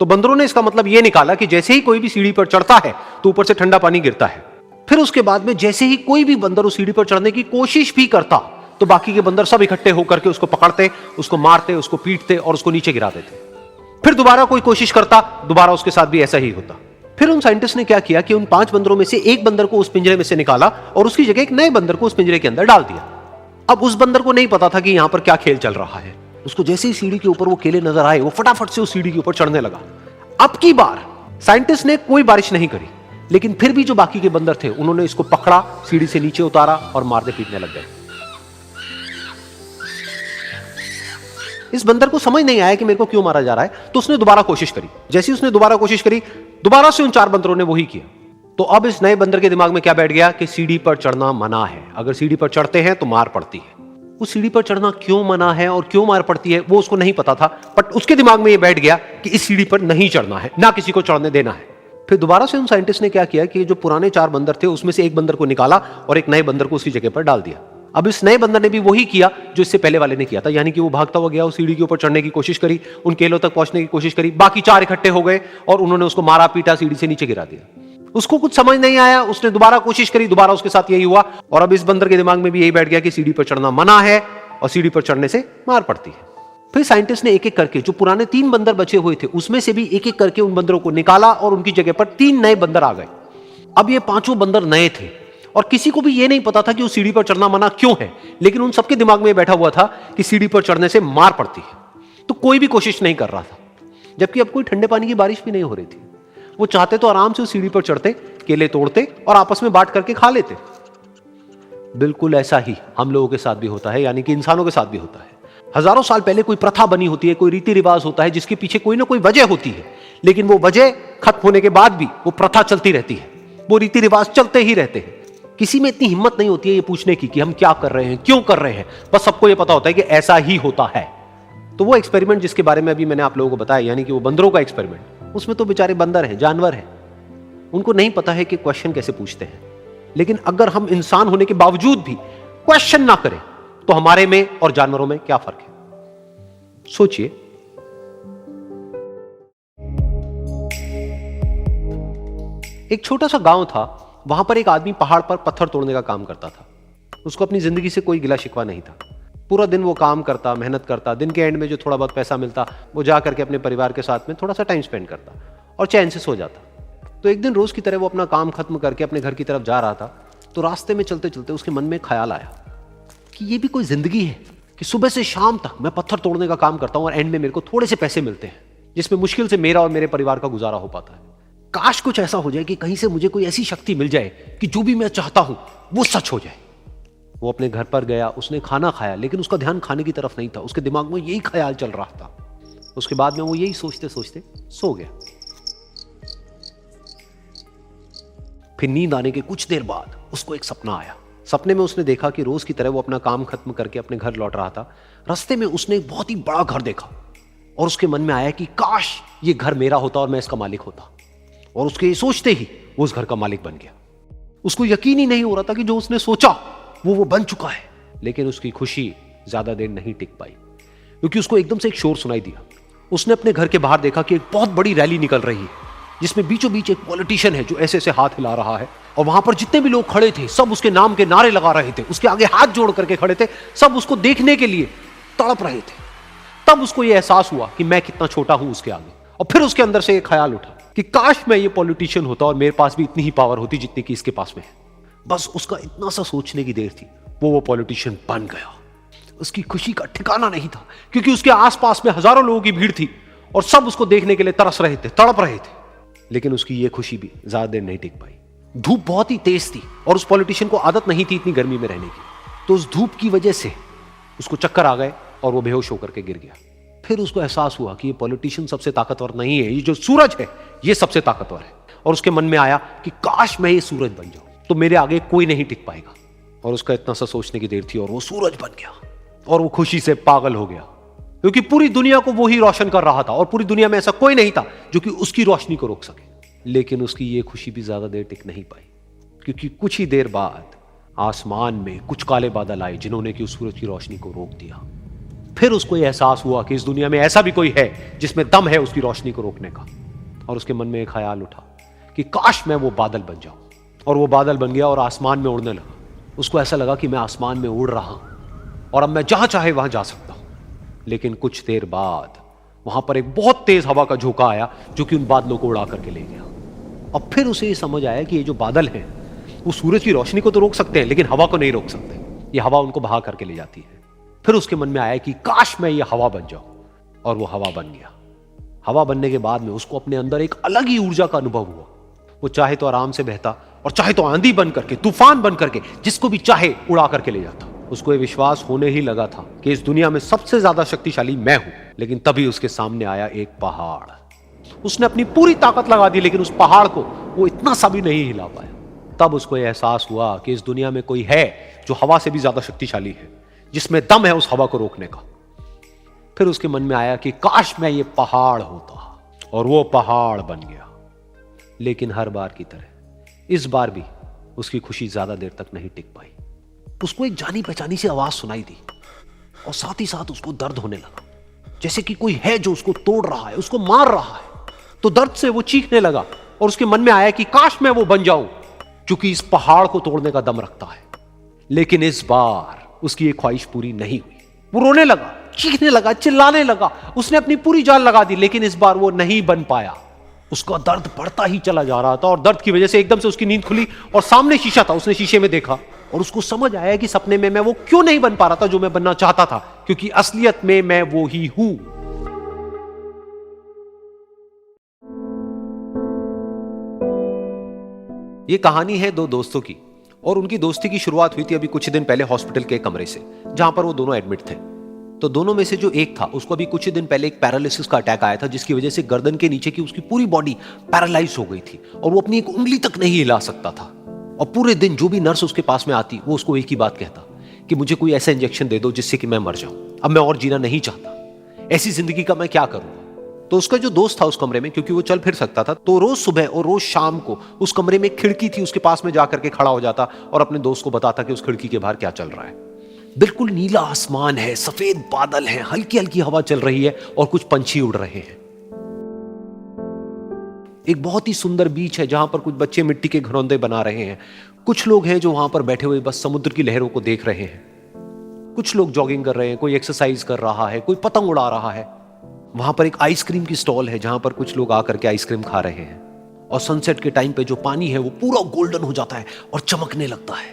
तो बंदरों ने इसका मतलब यह निकाला कि जैसे ही कोई भी सीढ़ी पर चढ़ता है तो ऊपर से ठंडा पानी गिरता है। फिर उसके बाद में जैसे ही कोई भी बंदर उस सीढ़ी पर चढ़ने की कोशिश भी करता तो बाकी के बंदर सब इकट्ठे होकर के उसको पकड़ते, उसको मारते, उसको पीटते और उसको नीचे गिरा देते। फिर दोबारा कोई कोशिश करता, दोबारा उसके साथ भी ऐसा ही होता। फिर उन साइंटिस्ट ने क्या किया कि उन 5 बंदरों में से एक बंदर को उस पिंजरे में से निकाला और उसकी जगह एक नए बंदर को उस पिंजरे के अंदर डाल दिया। अब उस बंदर को नहीं पता था कि यहां पर क्या खेल चल रहा है। उसको जैसे ही सीढ़ी के ऊपर वो केले नजर आए, वो फटाफट से उस सीढ़ी के ऊपर चढ़ने लगा। अब की बार साइंटिस्ट ने कोई बारिश नहीं करी, लेकिन फिर भी जो बाकी के बंदर थे उन्होंने इसको पकड़ा, सीढ़ी से नीचे उतारा और मारने पीटने लग गए। इस बंदर को समझ नहीं आया कि मेरे को क्यों मारा जा रहा है, तो उसने दोबारा कोशिश करी। जैसे ही उसने दोबारा कोशिश करी, दोबारा से उन 4 बंदरों ने वही किया। तो अब इस नए बंदर के दिमाग में क्या बैठ गया कि सीढ़ी पर चढ़ना मना है, अगर सीढ़ी पर चढ़ते हैं तो मार पड़ती है। उस सीढ़ी पर चढ़ना क्यों मना है और क्यों मार पड़ती है वो उसको नहीं पता था, बट उसके दिमाग में ये बैठ गया कि इस सीढ़ी पर नहीं चढ़ना है, ना किसी को चढ़ने देना है। फिर दोबारा से उन साइंटिस्ट ने क्या किया कि जो पुराने 4 बंदर थे उसमें से एक बंदर को निकाला और एक नए बंदर को उसी जगह पर डाल दिया। अब इस नए बंदर ने भी वही किया जो इससे पहले वाले ने किया था, यानी कि वो भागता हुआ गया, उस सीढ़ी के ऊपर चढ़ने की कोशिश करी, उन केलों तक पहुंचने की कोशिश करी, बाकी 4 इकट्ठे हो गए और उन्होंने उसको मारा पीटा, सीढ़ी से नीचे गिरा दिया। उसको कुछ समझ नहीं आया, उसने दोबारा कोशिश करी, दोबारा उसके साथ यही हुआ। और अब इस बंदर के दिमाग में भी यही बैठ गया कि सीढ़ी पर चढ़ना मना है और सीढ़ी पर चढ़ने से मार पड़ती है। फिर साइंटिस्ट ने एक एक करके जो पुराने 3 बंदर बचे हुए थे उसमें से भी एक एक करके उन बंदरों को निकाला और उनकी जगह पर 3 नए बंदर आ गए। अब ये 5 बंदर नए थे और किसी को भी ये नहीं पता था कि उस सीढ़ी पर चढ़ना मना क्यों है, लेकिन उन सबके दिमाग में बैठा हुआ था कि सीढ़ी पर चढ़ने से मार पड़ती है। तो कोई भी कोशिश नहीं कर रहा था, जबकि अब कोई ठंडे पानी की बारिश भी नहीं हो रही थी। वो चाहते तो आराम से उस सीढ़ी पर चढ़ते, केले तोड़ते और आपस में बांट करके खा लेते। बिल्कुल ऐसा ही हम लोगों के साथ भी होता है, यानी कि इंसानों के साथ भी होता है। हजारों साल पहले कोई प्रथा बनी होती है, कोई रीति रिवाज होता है जिसके पीछे कोई ना कोई वजह होती है, लेकिन वो वजह खत्म होने के बाद भी वो प्रथा चलती रहती है, वो रीति रिवाज चलते ही रहते हैं। किसी में इतनी हिम्मत नहीं होती है ये पूछने की कि हम क्या कर रहे हैं, क्यों कर रहे हैं। बस सबको ये पता होता है कि ऐसा ही होता है। तो वो एक्सपेरिमेंट जिसके बारे में अभी मैंने आप लोगों को बताया, यानी कि वो बंदरों का एक्सपेरिमेंट, उसमें तो बेचारे बंदर हैं, जानवर हैं, उनको नहीं पता है कि क्वेश्चन कैसे पूछते हैं। लेकिन अगर हम इंसान होने के बावजूद भी क्वेश्चन ना करें तो हमारे में और जानवरों में क्या फर्क है, सोचिए। एक छोटा सा गांव था, वहां पर एक आदमी पहाड़ पर पत्थर तोड़ने का काम करता था। उसको अपनी जिंदगी से कोई गिला शिकवा नहीं था। पूरा दिन वो काम करता, मेहनत करता, दिन के एंड में जो थोड़ा बहुत पैसा मिलता वो जा करके अपने परिवार के साथ में थोड़ा सा टाइम स्पेंड करता और चैन से सो जाता। तो एक दिन रोज की तरह वो अपना काम खत्म करके अपने घर की तरफ जा रहा था, तो रास्ते में चलते चलते उसके मन में ख्याल आया कि ये भी कोई जिंदगी है कि सुबह से शाम तक मैं पत्थर तोड़ने का काम करता हूं और एंड में मेरे को थोड़े से पैसे मिलते हैं, जिसमें मुश्किल से मेरा और मेरे परिवार का गुजारा हो पाता है। काश कुछ ऐसा हो जाए कि कहीं से मुझे कोई ऐसी शक्ति मिल जाए कि जो भी मैं चाहता हूं वो सच हो जाए। वो अपने घर पर गया, उसने खाना खाया, लेकिन उसका ध्यान खाने की तरफ नहीं था, उसके दिमाग में यही ख्याल चल रहा था। उसके बाद में वो यही सोचते सोचते सो गया। फिर नींद आने के कुछ देर बाद उसको एक सपना आया। सपने में उसने देखा कि रोज की तरह वो अपना काम खत्म करके अपने घर लौट रहा था। रास्ते में उसने एक बहुत ही बड़ा घर देखा और उसके मन में आया कि काश ये घर मेरा होता और मैं इसका मालिक होता। और उसके ये सोचते ही वो उस घर का मालिक बन गया। उसको यकीन ही नहीं हो रहा था कि जो उसने सोचा वो बन चुका है। लेकिन उसकी खुशी ज्यादा देर नहीं टिक पाई, क्योंकि उसको एकदम से एक शोर सुनाई दिया। उसने अपने घर के बाहर देखा कि एक बहुत बड़ी रैली निकल रही है, जिसमें बीचों बीच एक पॉलिटिशियन है जो ऐसे ऐसे हाथ हिला रहा है, और वहां पर जितने भी लोग खड़े थे सब उसके नाम के नारे लगा रहे थे, उसके आगे हाथ जोड़ करके खड़े थे, सब उसको देखने के लिए तड़प रहे थे। तब उसको यह एहसास हुआ कि मैं कितना छोटा हूं उसके आगे। और फिर उसके अंदर से एक ख्याल उठा कि काश मैं ये पॉलिटिशियन होता और मेरे पास भी इतनी ही पावर होती जितनी कि इसके पास में है। बस उसका इतना सा सोचने की देर थी, वो पॉलिटिशियन बन गया। उसकी खुशी का ठिकाना नहीं था, क्योंकि उसके आसपास में हजारों लोगों की भीड़ थी और सब उसको देखने के लिए तरस रहे थे, तड़प रहे थे। लेकिन उसकी ये खुशी भी ज्यादा देर नहीं टिक पाई। धूप बहुत ही तेज थी और उस पॉलिटिशियन को आदत नहीं थी इतनी गर्मी में रहने की, तो उस धूप की वजह से उसको चक्कर आ गए और वो बेहोश होकर के गिर गया। फिर उसको एहसास हुआ कि ये पॉलिटिशियन सबसे ताकतवर नहीं है, ये जो सूरज है ये सबसे ताकतवर है। और उसके मन में आया कि काश मैं ये सूरज बन जाऊं तो मेरे आगे कोई नहीं टिक पाएगा। और उसका इतना सा सोचने की देर थी और वो सूरज बन गया और वो खुशी से पागल हो गया, क्योंकि पूरी दुनिया को वो ही रोशन कर रहा था और पूरी दुनिया में ऐसा कोई नहीं था जो कि उसकी रोशनी को रोक सके। लेकिन उसकी ये खुशी भी ज्यादा देर टिक नहीं पाई, क्योंकि कुछ ही देर बाद आसमान में कुछ काले बादल आए जिन्होंने कि उस सूरज की रोशनी को रोक दिया। फिर उसको यह एहसास हुआ कि इस दुनिया में ऐसा भी कोई है जिसमें दम है उसकी रोशनी को रोकने का। और उसके मन में एक ख्याल उठा कि काश मैं वो बादल बन जाऊं। और वो बादल बन गया और आसमान में उड़ने लगा। उसको ऐसा लगा कि मैं आसमान में उड़ रहा हूं और अब मैं जहां चाहे वहां जा सकता हूं। लेकिन कुछ देर बाद वहां पर एक बहुत तेज हवा का झोंका आया जो कि उन बादलों को उड़ा करके ले गया। अब फिर उसे ये समझ आया कि ये जो बादल हैं वो सूरज की रोशनी को तो रोक सकते हैं, लेकिन हवा को नहीं रोक सकते। ये हवा उनको बहा करके ले जाती है। फिर उसके मन में आया कि काश मैं ये हवा बन जाऊं, और वो हवा बन गया। हवा बनने के बाद में उसको अपने अंदर एक अलग ही ऊर्जा का अनुभव हुआ। वो चाहे तो आराम से बहता और चाहे तो आंधी बन करके, तूफान बन करके, जिसको भी चाहे उड़ा करके ले जाता। उसको ये विश्वास होने ही लगा था कि इस दुनिया में सबसे ज्यादा शक्तिशाली मैं हूं। लेकिन तभी उसके सामने आया एक पहाड़। उसने अपनी पूरी ताकत लगा दी, लेकिन उस पहाड़ को वो इतना सा भी नहीं हिला पाया। तब उसको यह एहसास हुआ कि इस दुनिया में कोई है जो हवा से भी ज्यादा शक्तिशाली है, जिसमें दम है उस हवा को रोकने का। फिर उसके मन में आया कि काश मैं ये पहाड़ होता, और वो पहाड़ बन गया। लेकिन हर बार की तरह इस बार भी उसकी खुशी ज्यादा देर तक नहीं टिक पाई। उसको एक जानी पहचानी सी आवाज सुनाई दी और साथ ही साथ उसको दर्द होने लगा, जैसे कि कोई है जो उसको तोड़ रहा है, उसको मार रहा है। तो दर्द से वो चीखने लगा और उसके मन में आया कि काश मैं वो बन जाऊं, क्योंकि इस पहाड़ को तोड़ने का दम रखता है। लेकिन इस बार उसकी ये ख्वाहिश पूरी नहीं हुई। वो रोने लगा, चीखने लगा, चिल्लाने लगा, उसने अपनी पूरी जान लगा दी, लेकिन इस बार वो नहीं बन पाया। उसका दर्द बढ़ता ही चला जा रहा था और दर्द की वजह से एकदम से उसकी नींद खुली और सामने शीशा था। उसने शीशे में देखा और उसको समझ आया कि सपने में मैं वो क्यों नहीं बन पा रहा था जो मैं बनना चाहता था, क्योंकि असलियत में मैं वो ही हूं। ये कहानी है दो दोस्तों की, और उनकी दोस्ती की शुरुआत हुई थी अभी कुछ दिन पहले हॉस्पिटल के कमरे से, जहां पर वो दोनों एडमिट थे। तो दोनों में से जो एक था, उसको अभी कुछ दिन पहले एक पैरालिसिस का अटैक आया था, जिसकी वजह से गर्दन के नीचे की उसकी पूरी बॉडी पैरालाइज हो गई थी और वो अपनी एक उंगली तक नहीं हिला सकता था। और पूरे दिन जो भी नर्स उसके पास में आती, वो उसको एक ही बात कहता कि मुझे कोई ऐसा इंजेक्शन दे दो जिससे कि मैं मर जाऊं, अब मैं और जीना नहीं चाहता, ऐसी जिंदगी का मैं क्या करूंगा। तो उसका जो दोस्त था उस कमरे में, क्योंकि वो चल फिर सकता था, तो रोज सुबह और रोज शाम को उस कमरे में एक खिड़की थी, उसके पास में जाकर के खड़ा हो जाता और अपने दोस्त को बताता कि उस खिड़की के बाहर क्या चल रहा है। बिल्कुल नीला आसमान है, सफेद बादल है, हल्की हल्की हवा चल रही है और कुछ पंछी उड़ रहे हैं। एक बहुत ही सुंदर बीच है जहां पर कुछ बच्चे मिट्टी के घरौंदे बना रहे हैं। कुछ लोग हैं जो वहां पर बैठे हुए बस समुद्र की लहरों को देख रहे हैं। कुछ लोग जॉगिंग कर रहे हैं, कोई एक्सरसाइज कर रहा है, कोई पतंग उड़ा रहा है। वहां पर एक आइसक्रीम की स्टॉल है जहां पर कुछ लोग आकर के आइसक्रीम खा रहे हैं। और सनसेट के टाइम पे जो पानी है वो पूरा गोल्डन हो जाता है और चमकने लगता है।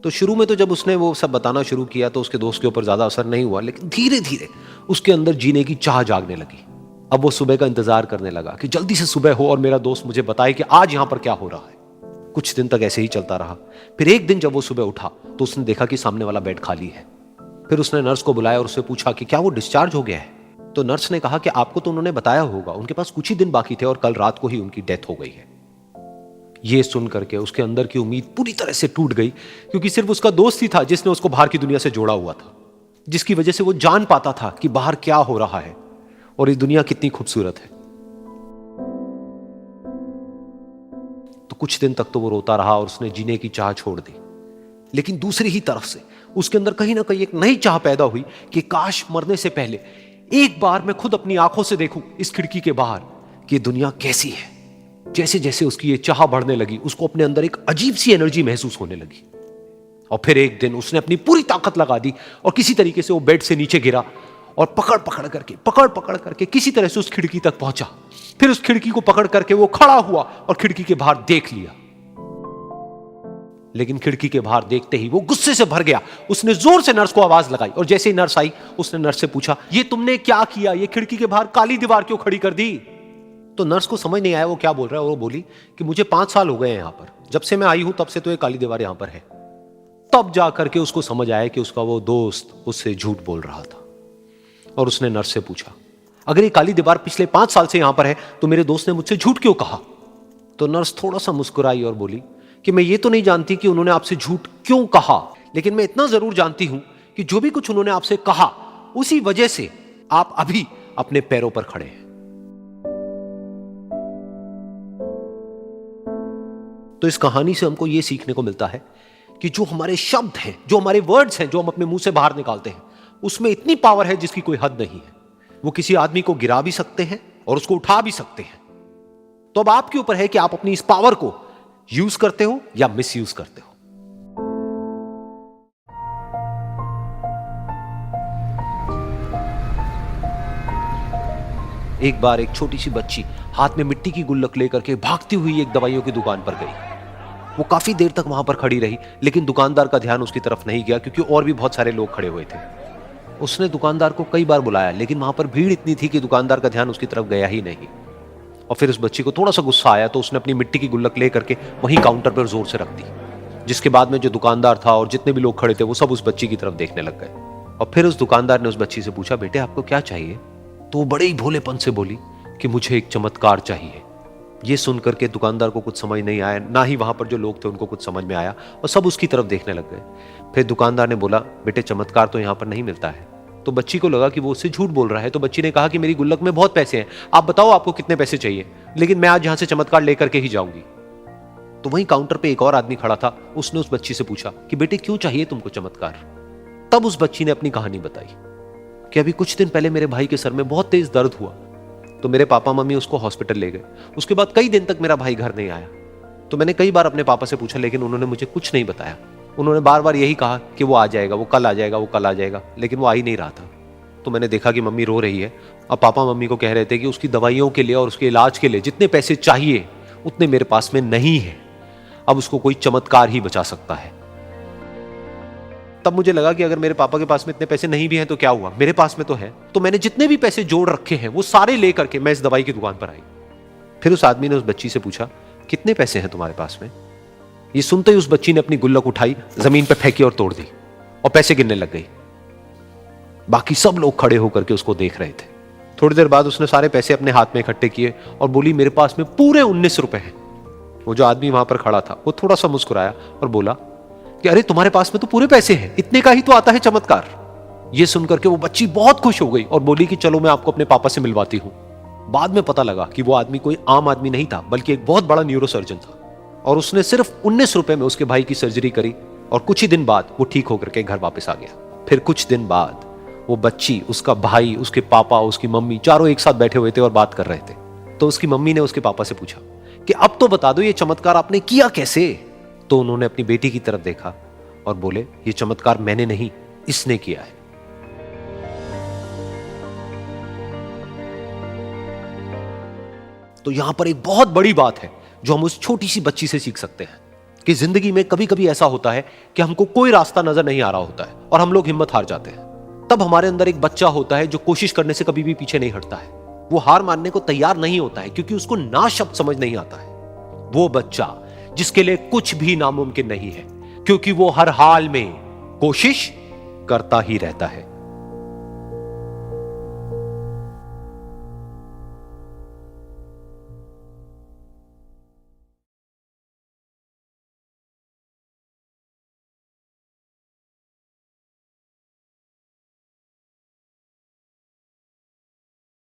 तो शुरू में तो जब उसने वो सब बताना शुरू किया तो उसके दोस्त के ऊपर ज्यादा असर नहीं हुआ, लेकिन धीरे धीरे उसके अंदर जीने की चाह जागने लगी। अब वो सुबह का इंतजार करने लगा कि जल्दी से सुबह हो और मेरा दोस्त मुझे बताए कि आज यहां पर क्या हो रहा है। कुछ दिन तक ऐसे ही चलता रहा। फिर एक दिन जब वो सुबह उठा तो उसने देखा कि सामने वाला बेड खाली है। फिर उसने नर्स को बुलाया और उससे पूछा कि क्या वो डिस्चार्ज हो गया है। तो नर्स ने कहा कि आपको तो उन्होंने बताया होगा, उनके पास कुछ ही दिन बाकी थे और कल रात को ही उनकी डेथ हो गई है। ये सुन करके उसके अंदर की उम्मीद पूरी तरह से टूट गई, क्योंकि सिर्फ उसका दोस्त ही था जिसने उसको बाहर की दुनिया से जोड़ा हुआ था, जिसकी वजह से वो जान पाता था कि बाहर क्या हो रहा है और ये दुनिया कितनी खूबसूरत है। तो कुछ दिन तक तो वो रोता रहा और उसने जीने की चाह छोड़ दी। लेकिन दूसरी ही तरफ से उसके अंदर कहीं ना कहीं एक नई चाह पैदा हुई कि काश मरने से पहले एक बार मैं खुद अपनी आंखों से देखूं इस खिड़की के बाहर कि दुनिया कैसी है। जैसे जैसे उसकी ये चाह बढ़ने लगी, उसको अपने अंदर एक अजीब सी एनर्जी महसूस होने लगी। और फिर एक दिन उसने अपनी पूरी ताकत लगा दी और किसी तरीके से वो बेड से नीचे गिरा और पकड़ पकड़ करके किसी तरह से उस खिड़की तक पहुंचा। फिर उस खिड़की को पकड़ करके वो खड़ा हुआ और खिड़की के बाहर देख लिया। लेकिन खिड़की के बाहर देखते ही वो गुस्से से भर गया। उसने जोर से नर्स को आवाज लगाई और जैसे ही नर्स आई उसने नर्स से पूछा, ये तुमने क्या किया, ये खिड़की के बाहर काली दीवार क्यों खड़ी कर दी। तो नर्स को समझ नहीं आया वो क्या बोल रहा है और वो बोली कि मुझे 5 साल हो गए हैं यहां पर, जब से मैं आई हूं तब से तो ये काली दीवार यहां पर है। तब जाकर के उसको समझ आया कि उसका वो दोस्त उससे झूठ बोल रहा था। और उसने नर्स से पूछा, अगर ये काली दीवार पिछले 5 साल से यहां पर है तो मेरे दोस्त ने मुझसे झूठ क्यों कहा। तो नर्स थोड़ा सा मुस्कुराई और बोली कि मैं ये तो नहीं जानती कि उन्होंने आपसे झूठ क्यों कहा, लेकिन मैं इतना जरूर जानती हूं कि जो भी कुछ उन्होंने आपसे कहा उसी वजह से आप अभी अपने पैरों पर खड़े हैं। तो इस कहानी से हमको यह सीखने को मिलता है कि जो हमारे शब्द हैं, जो हमारे वर्ड्स हैं, जो हम अपने मुंह से बाहर निकालते हैं, उसमें इतनी पावर है जिसकी कोई हद नहीं है। वो किसी आदमी को गिरा भी सकते हैं और उसको उठा भी सकते हैं। तो अब आपके ऊपर है कि आप अपनी इस पावर को यूज करते हो या मिस यूज करते हो। एक बार एक छोटी सी बच्ची हाथ में मिट्टी की गुल्लक लेकर के भागती हुई एक दवाइयों की दुकान पर गई। वो काफी देर तक वहां पर खड़ी रही, लेकिन दुकानदार का ध्यान उसकी तरफ नहीं गया क्योंकि और भी बहुत सारे लोग खड़े हुए थे। उसने दुकानदार को कई बार बुलाया, लेकिन वहां पर भीड़ इतनी थी कि दुकानदार का ध्यान उसकी तरफ गया ही नहीं। और फिर उस बच्ची को थोड़ा सा गुस्सा आया तो उसने अपनी मिट्टी की गुल्लक लेकर के वहीं काउंटर पर जोर से रख दी, जिसके बाद में जो दुकानदार था और जितने भी लोग खड़े थे वो सब उस बच्ची की तरफ देखने लग गए। और फिर उस दुकानदार ने उस बच्ची से पूछा, बेटे आपको क्या चाहिए। तो वो बड़े ही भोलेपन से बोली कि मुझे एक चमत्कार चाहिए। ये सुनकर के दुकानदार को कुछ समझ नहीं आया, ना ही वहां पर जो लोग थे उनको कुछ समझ में आया और सब उसकी तरफ देखने लग गए। फिर दुकानदार ने बोला, बेटे चमत्कार तो यहाँ पर नहीं मिलता है। तो बच्ची को लगा कि वो उससे झूठ बोल रहा है। तो बच्ची ने कहा कि मेरी गुल्लक में बहुत पैसे हैं, आप बताओ आपको कितने पैसे चाहिए, लेकिन मैं आज यहां से चमत्कार लेकर के ही जाऊंगी। तो वहीं काउंटर पे एक और आदमी खड़ा था, उसने उस बच्ची से पूछा कि बेटे क्यों चाहिए तुमको चमत्कार। तब उस बच्ची ने अपनी कहानी बताई कि अभी कुछ दिन पहले मेरे भाई के सर में बहुत तेज दर्द हुआ तो मेरे पापा मम्मी उसको हॉस्पिटल ले गए। उसके बाद कई दिन तक मेरा भाई घर नहीं आया। तो मैंने कई बार अपने पापा से पूछा, लेकिन उन्होंने मुझे कुछ नहीं बताया। उन्होंने बार बार यही कहा कि वो आ जाएगा, वो कल आ जाएगा, वो कल आ जाएगा, लेकिन वो आ ही नहीं रहा था। तो मैंने देखा कि मम्मी रो रही है। अब पापा मम्मी को कह रहे थे कि उसकी दवाइयों के लिए और उसके इलाज के लिए जितने पैसे चाहिए उतने मेरे पास में नहीं है। अब उसको कोई चमत्कार ही बचा सकता है। तब मुझे लगा कि अगर मेरे पापा के पास में इतने पैसे नहीं भी हैं तो क्या हुआ, मेरे पास में तो है। तो मैंने जितने भी पैसे जोड़ रखे हैं वो सारे लेकर के मैं इस दवाई की दुकान पर आई। फिर उस आदमी ने उस बच्ची से पूछा, कितने पैसे हैं तुम्हारे पास में? ये सुनते ही उस बच्ची ने अपनी गुल्लक उठाई, जमीन पर फेंकी और तोड़ दी और पैसे गिनने लग गई। बाकी सब लोग खड़े होकर के उसको देख रहे थे। थोड़ी देर बाद उसने सारे पैसे अपने हाथ में इकट्ठे किए और बोली, मेरे पास में पूरे 19 रुपए हैं। वो जो आदमी वहां पर खड़ा था वो थोड़ा सा मुस्कुराया और बोला कि अरे तुम्हारे पास में तो पूरे पैसे हैं, इतने का ही तो आता है चमत्कार। ये सुनकर के वो बच्ची बहुत खुश हो गई और बोली कि चलो मैं आपको अपने पापा से मिलवाती हूं। बाद में पता लगा कि वो आदमी कोई आम आदमी नहीं था, बल्कि एक बहुत बड़ा न्यूरोसर्जन था और उसने सिर्फ 19 रुपए में उसके भाई की सर्जरी करी और कुछ ही दिन बाद वो ठीक होकर के घर वापस आ गया। फिर कुछ दिन बाद वो बच्ची, उसका भाई, उसके पापा, उसकी मम्मी चारों एक साथ बैठे हुए थे और बात कर रहे थे। तो उसकी मम्मी ने उसके पापा से पूछा कि अब तो बता दो ये चमत्कार आपने किया कैसे? तो उन्होंने अपनी बेटी की तरफ देखा और बोले, ये चमत्कार मैंने नहीं, इसने किया है। तो यहां पर एक बहुत बड़ी बात है जो हम उस छोटी सी बच्ची से सीख सकते हैं कि जिंदगी में कभी कभी ऐसा होता है कि हमको कोई रास्ता नजर नहीं आ रहा होता है और हम लोग हिम्मत हार जाते हैं। तब हमारे अंदर एक बच्चा होता है जो कोशिश करने से कभी भी पीछे नहीं हटता है। वो हार मानने को तैयार नहीं होता है क्योंकि उसको ना शब्द समझ नहीं आता है। वो बच्चा जिसके लिए कुछ भी नामुमकिन नहीं है, क्योंकि वो हर हाल में कोशिश करता ही रहता है।